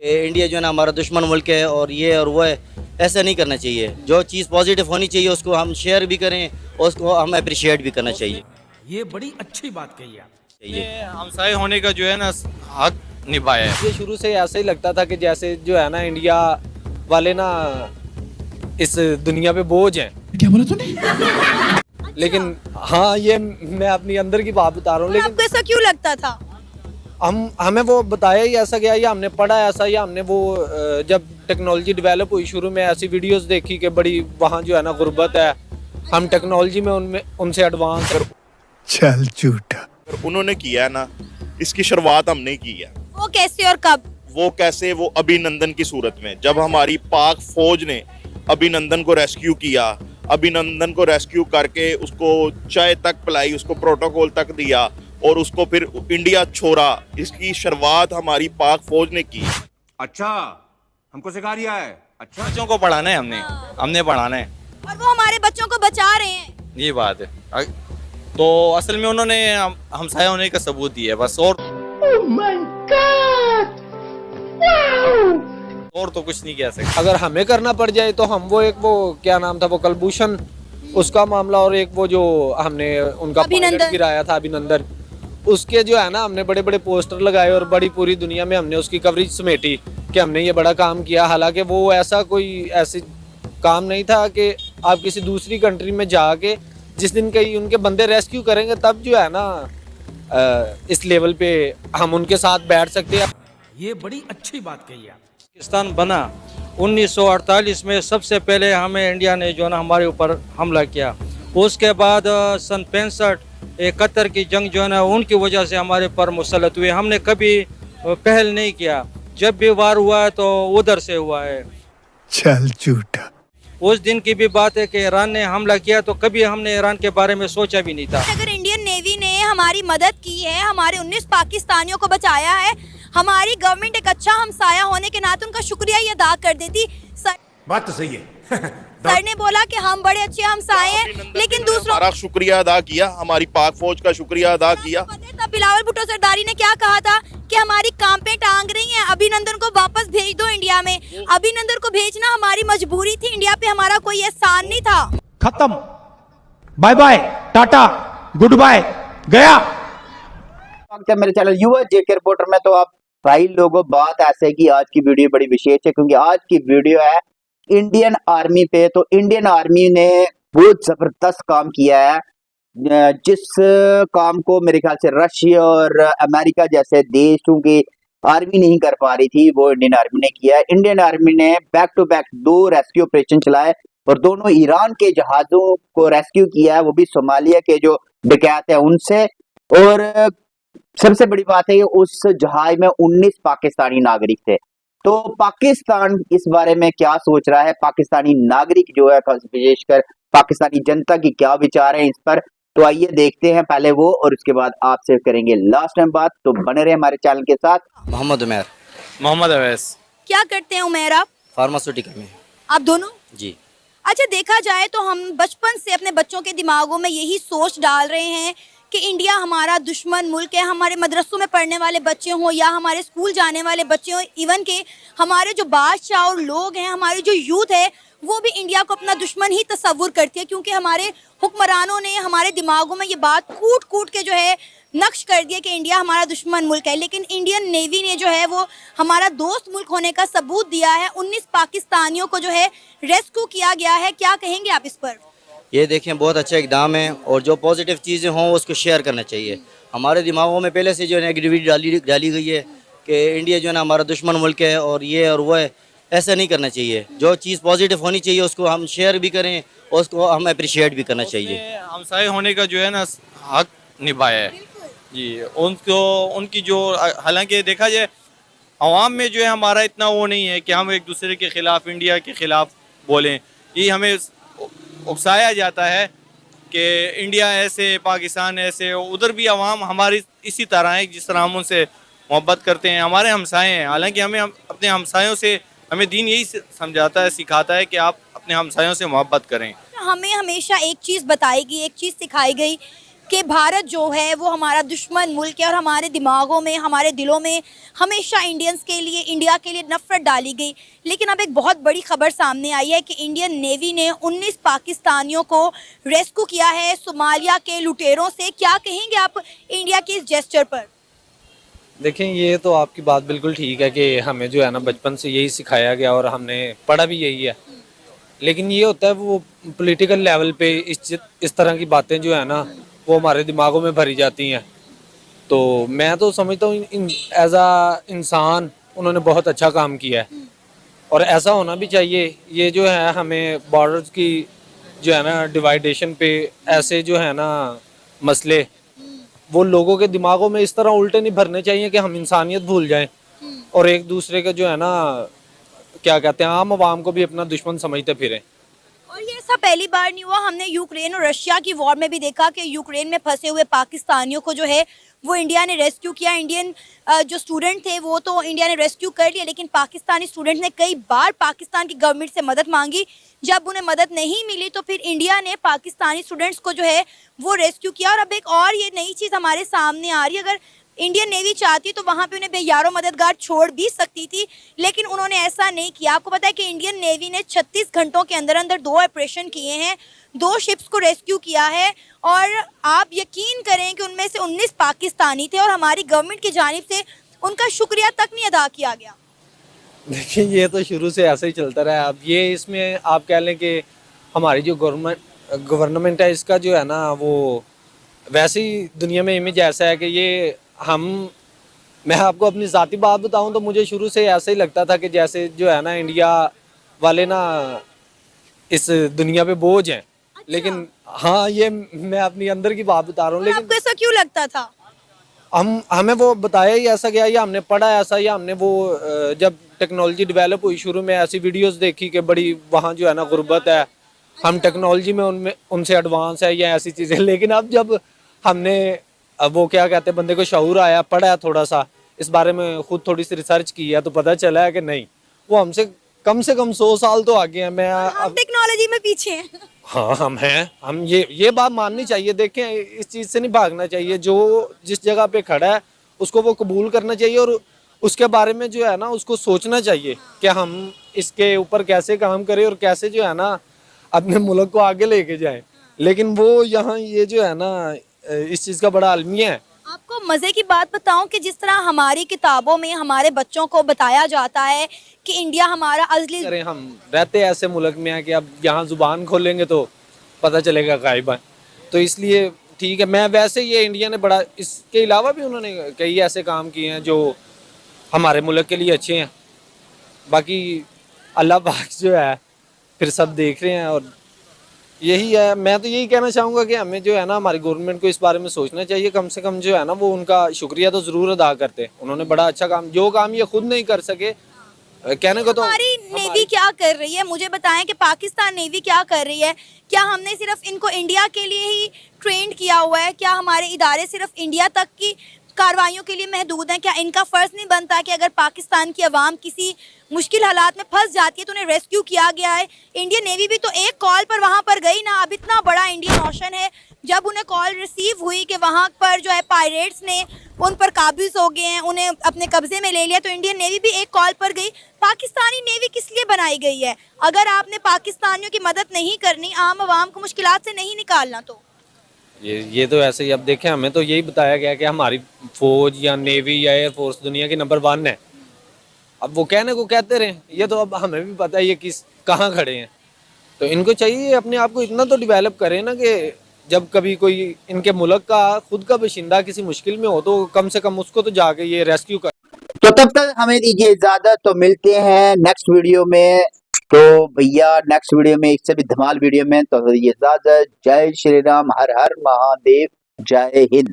India जो है ना हमारा दुश्मन मुल्क है और ये और वो है, ऐसा नहीं करना चाहिए। जो चीज़ पॉजिटिव होनी चाहिए उसको हम शेयर भी करें और उसको हम अप्रिशिएट भी करना चाहिए। ये बड़ी अच्छी बात कही आप। चाहिए हमसाय होने का जो है ना हक निभाया है। ये शुरू से ऐसा ही लगता था कि जैसे जो है ना इंडिया वाले ना इस दुनिया पे बोझ हैं। क्या बोला तूने? लेकिन हाँ, ये मैं अपनी अंदर की बात बता रहा हूँ। लेकिन आपको ऐसा क्यों लगता था? हमें वो बताया ही ऐसा गया, या हमने पढ़ा ऐसा, या हमने वो जब टेक्नोलॉजी डेवलप हुई शुरू में ऐसी वीडियोस देखी कि बड़ी वहाँ जो है ना गुर्बत है, हम टेक्नोलॉजी में उनसे एडवांस। चल झूठा। उन्होंने किया है ना, इसकी शुरुआत हमने की है। वो कैसे और कब? वो कैसे? वो अभिनंदन की सूरत में, जब हमारी पाक फौज ने अभिनंदन को रेस्क्यू किया, अभिनंदन को रेस्क्यू करके उसको चाय तक पिलाई, उसको प्रोटोकॉल तक दिया और उसको फिर इंडिया छोड़ा। इसकी शुरुआत हमारी पाक फौज ने की। अच्छा, हमको सिखा रिया है। अच्छा, बच्चों को पढ़ाना है, हमने पढ़ाना है, और वो हमारे बच्चों को बचा रहे हैं। ये बात है। तो असल में उन्होंने हमसाया होने का सबूत दिया है बस, और तो कुछ नहीं कह सकते। अगर हमें करना पड़ जाए तो हम वो क्या नाम था वो कलभूषण, उसका मामला, और एक वो जो हमने उनका पायलट गिराया था अभिनंदन, उसके जो है ना हमने बड़े बड़े पोस्टर लगाए और बड़ी पूरी दुनिया में हमने उसकी कवरेज समेटी कि हमने ये बड़ा काम किया। हालांकि वो ऐसा कोई ऐसी काम नहीं था कि आप किसी दूसरी कंट्री में जाके जिस दिन कहीं उनके बंदे रेस्क्यू करेंगे तब जो है ना इस लेवल पे हम उनके साथ बैठ सकते हैं। ये बड़ी अच्छी बात कही आप। पाकिस्तान बना 1948 में, सबसे पहले हमें इंडिया ने जो ना हमारे ऊपर हमला किया। उसके बाद सन 65-71 की जंग जो है ना उनकी वजह से हमारे पर मुसलत हुए। हमने कभी पहल नहीं किया, जब भी वार हुआ है तो उधर से हुआ है। चल झूठा। उस दिन की भी बात है कि ईरान ने हमला किया तो कभी हमने ईरान के बारे में सोचा भी नहीं था। अगर इंडियन नेवी ने हमारी मदद की है, हमारे 19 पाकिस्तानियों को बचाया है, हमारी गवर्नमेंट एक अच्छा हमसाया होने के नाते उनका शुक्रिया ही अदा कर देती। बात तो सही है। सर ने बोला कि हम बड़े अच्छे हमसाए हैं, लेकिन दूसरों हमारा शुक्रिया अदा किया, हमारी पाक फौज का शुक्रिया अदा किया। तब बिलावल भुट्टो सरदारी ने क्या कहा था कि हमारी कांपे टांग रही हैं, अभिनंदन को वापस भेज दो इंडिया में। अभिनंदन को भेजना हमारी मजबूरी थी, इंडिया पे हमारा कोई एहसान नहीं था। खत्म, बाय बाय, टाटा, गुड बाय, गया। मेरे चैनल यूएस जेके रिपोर्टर में तो आप भाई लोगों, बात ऐसे की आज की वीडियो बड़ी विशेष है क्योंकि आज की वीडियो है इंडियन आर्मी पे। तो इंडियन आर्मी ने बहुत जबरदस्त काम किया है, जिस काम को मेरे ख्याल से रशिया और अमेरिका जैसे देशों की आर्मी नहीं कर पा रही थी, वो इंडियन आर्मी ने किया है। इंडियन आर्मी ने back to back 2 rescue operation चलाए और दोनों ईरान के जहाजों को रेस्क्यू किया है, वो भी सोमालिया के जो डकैत है उनसे। और सबसे बड़ी बात है कि उस जहाज में 19 पाकिस्तानी नागरिक थे। तो पाकिस्तान इस बारे में क्या सोच रहा है, पाकिस्तानी नागरिक जो है, विशेषकर पाकिस्तानी जनता की क्या विचार है इस पर, तो आइए देखते हैं पहले वो और उसके बाद आपसे करेंगे लास्ट टाइम बात। तो बने रहे हमारे चैनल के साथ। मोहम्मद उमैर, मोहम्मद अवैस। क्या करते हैं उमैर आप? फार्मास्यूटिकल में। आप दोनों? जी। अच्छा, देखा जाए तो हम बचपन से अपने बच्चों के दिमागों में यही सोच डाल रहे हैं कि इंडिया हमारा दुश्मन मुल्क है। हमारे मदरसों में पढ़ने वाले बच्चे हों या हमारे स्कूल जाने वाले बच्चे हों, इवन के हमारे जो बादशाह और लोग हैं, हमारी जो यूथ है, वो भी इंडिया को अपना दुश्मन ही तस्वुर करती है, क्योंकि हमारे हुक्मरानों ने हमारे दिमागों में ये बात कूट कूट के जो है नक्श कर दिया कि इंडिया हमारा दुश्मन मुल्क है। लेकिन इंडियन नेवी ने जो है वो हमारा दोस्त मुल्क होने का सबूत दिया है। 19 पाकिस्तानियों को जो है रेस्क्यू किया गया है। क्या कहेंगे आप इस पर? ये देखें, बहुत अच्छा इकदाम है और जो पॉजिटिव चीज़ें हों उसको शेयर करना चाहिए। हमारे दिमागों में पहले से जो नेगेटिविटी डाली गई है कि इंडिया जो है ना हमारा दुश्मन मुल्क है और ये और वो है, ऐसा नहीं करना चाहिए। जो चीज़ पॉजिटिव होनी चाहिए उसको हम शेयर भी करें और उसको हम अप्रिशिएट भी करना चाहिए। हमसाय होने का जो है ना हक निभाया है जी। उनको उनकी जो, हालांकि देखा जाए अवाम में जो है हमारा इतना वो नहीं है कि हम एक दूसरे के ख़िलाफ़, इंडिया के ख़िलाफ़ बोलें। ये हमें उकसाया जाता है कि इंडिया ऐसे, पाकिस्तान ऐसे। उधर भी अवाम हमारी इसी तरह है जिस तरह हम उनसे मोहब्बत करते हैं, हमारे हमसाए हैं। हालांकि हमें अपने हमसायों से, हमें दीन यही समझाता है, सिखाता है कि आप अपने हमसायों से मोहब्बत करें। हमें हमेशा एक चीज़ बताई गई, एक चीज़ सिखाई गई कि भारत जो है वो हमारा दुश्मन मुल्क है और हमारे दिमागों में, हमारे दिलों में हमेशा इंडियंस के लिए, इंडिया के लिए नफ़रत डाली गई। लेकिन अब एक बहुत बड़ी खबर सामने आई है कि इंडियन नेवी ने 19 पाकिस्तानियों को रेस्क्यू किया है सोमालिया के लुटेरों से। क्या कहेंगे आप इंडिया के इस जेस्चर पर? देखें, ये तो आपकी बात बिल्कुल ठीक है कि हमें जो है ना बचपन से यही सिखाया गया और हमने पढ़ा भी यही है। लेकिन ये होता है वो पॉलिटिकल लेवल पे इस तरह की बातें जो है ना वो हमारे दिमागों में भरी जाती हैं। तो मैं तो समझता हूँ एज आ इंसान उन्होंने बहुत अच्छा काम किया है और ऐसा होना भी चाहिए। ये जो है हमें बॉर्डर्स की जो है ना डिवाइडेशन पे ऐसे जो है ना मसले वो लोगों के दिमागों में इस तरह उल्टे नहीं भरने चाहिए कि हम इंसानियत भूल जाएं और एक दूसरे का जो है ना क्या कहते हैं आम आवाम को भी अपना दुश्मन समझते फिरें। और ये ऐसा पहली बार नहीं हुआ, हमने यूक्रेन और रशिया की वॉर में भी देखा कि यूक्रेन में फंसे हुए पाकिस्तानियों को जो है वो इंडिया ने रेस्क्यू किया। इंडियन जो स्टूडेंट थे वो तो इंडिया ने रेस्क्यू कर लिया, लेकिन पाकिस्तानी स्टूडेंट ने कई बार पाकिस्तान की गवर्नमेंट से मदद मांगी। जब उन्हें मदद नहीं मिली तो फिर इंडिया ने पाकिस्तानी स्टूडेंट्स को जो है वो रेस्क्यू किया। और अब एक और ये नई चीज़ हमारे सामने आ रही है, अगर इंडियन नेवी चाहती तो वहाँ पे उन्हें बेयारो मददगार छोड़ भी सकती थी, लेकिन उन्होंने ऐसा नहीं किया। आपको पता है कि इंडियन नेवी ने 36 घंटों के अंदर अंदर 2 ऑपरेशन किए हैं, 2 शिप्स को रेस्क्यू किया है और आप यकीन करें कि उनमें से 19 पाकिस्तानी थे और हमारी गवर्नमेंट की जानिब से उनका शुक्रिया तक नहीं अदा किया गया। देखिए, ये तो शुरू से ऐसे ही चलता रहा है। अब ये इसमें आप कह लें कि हमारी जो गवर्नमेंट है इसका जो है ना वो वैसे ही दुनिया में इमेज ऐसा है कि ये मैं आपको अपनी ज़ाती बात बताऊं तो मुझे शुरू से ऐसे ही लगता था कि जैसे जो है ना इंडिया वाले ना इस दुनिया पे बोझ हैं। लेकिन हाँ, ये मैं अपनी अंदर की बात बता रहा हूँ। लेकिन आपको ऐसा क्यों लगता था? हमें वो बताया ही ऐसा गया या हमने पढ़ा ऐसा या हमने वो जब टेक्नोलॉजी डेवलप हुई शुरू में ऐसी वीडियोस देखी कि बड़ी वहाँ जो है ना गुर्बत है, हम टेक्नोलॉजी में उनसे एडवांस है या ऐसी चीज़ें। लेकिन अब जब हमने वो क्या कहते हैं बंदे को शऊर आया, पढ़ा है थोड़ा सा इस बारे में, खुद थोड़ी सी रिसर्च की है तो पता चला है कि नहीं, वो हमसे कम से कम 100 साल तो आगे हैं। हम टेक्नोलॉजी में पीछे हैं। हाँ, हम हैं। हम ये बात माननी चाहिए। देखें, इस चीज़ से नहीं भागना चाहिए। जो जिस जगह पे खड़ा है उसको वो कबूल करना चाहिए और उसके बारे में जो है ना उसको सोचना चाहिए कि हम इसके ऊपर कैसे काम करें और कैसे जो है ना अपने मुल्क को आगे लेके जाएं। लेकिन वो यहाँ ये जो है ना इस चीज़ का बड़ा अलमिया है। आपको मज़े की बात बताऊं कि जिस तरह हमारी किताबों में हमारे बच्चों को बताया जाता है कि इंडिया हमारा असली, अरे हम रहते ऐसे मुल्क में हैं कि अब यहाँ ज़ुबान खोलेंगे तो पता चलेगा गायब है। तो इसलिए ठीक है, मैं वैसे ये इंडिया ने बड़ा, इसके अलावा भी उन्होंने कई ऐसे काम किए हैं जो हमारे मुल्क के लिए अच्छे हैं। बाकी अल्लाह पाक जो है फिर सब देख रहे हैं और यही है। मैं तो यही कहना चाहूँगा कि हमें जो है ना हमारी गवर्नमेंट को इस बारे में सोचना चाहिए। कम से कम जो है ना वो उनका शुक्रिया तो ज़रूर अदा करते। उन्होंने बड़ा अच्छा काम, जो काम ये खुद नहीं कर सके, कहने को तो हमारी नेवी क्या कर रही है? मुझे बताएं कि पाकिस्तान नेवी क्या कर रही है? क्या हमने सिर्फ इनको इंडिया के लिए ही ट्रेंड किया हुआ है? क्या हमारे इदारे सिर्फ इंडिया तक की कार्रवाइयों के लिए महदूद हैं? क्या इनका फ़र्ज़ नहीं बनता कि अगर पाकिस्तान की आवाम किसी मुश्किल हालात में फंस जाती है तो उन्हें रेस्क्यू किया गया है? इंडियन नेवी भी तो एक कॉल पर वहाँ पर गई ना। अब इतना बड़ा इंडियन ओशन है, जब उन्हें कॉल रिसीव हुई कि वहाँ पर जो है पायरेट्स ने उन पर काबिज हो गए हैं, उन्हें अपने कब्जे में ले लिया, तो इंडियन नेवी भी एक कॉल पर गई। पाकिस्तानी नेवी किस लिए बनाई गई है? अगर आपने पाकिस्तानियों की मदद नहीं करनी, आम आवाम को मुश्किलात से नहीं निकालना, तो ये तो ऐसे ही। अब देखें, हमें तो यही बताया गया कि हमारी फौज या नेवी या एयरफोर्स दुनिया की नंबर 1 है। अब वो कहने को कहते रहे, ये तो अब हमें भी पता है ये कहाँ खड़े हैं। तो इनको चाहिए अपने आप को इतना तो डेवलप करें ना कि जब कभी कोई इनके मुल्क का खुद का बाशिंदा किसी मुश्किल में हो तो कम से कम उसको तो जाके ये रेस्क्यू कर। तो तब तक हमें दीजिए इजाजत, तो मिलते हैं नेक्स्ट वीडियो में। तो भैया नेक्स्ट वीडियो में इससे भी धमाल वीडियो में, तो दीजिए इजाजत। जय श्री राम, हर हर महादेव, जय हिंद।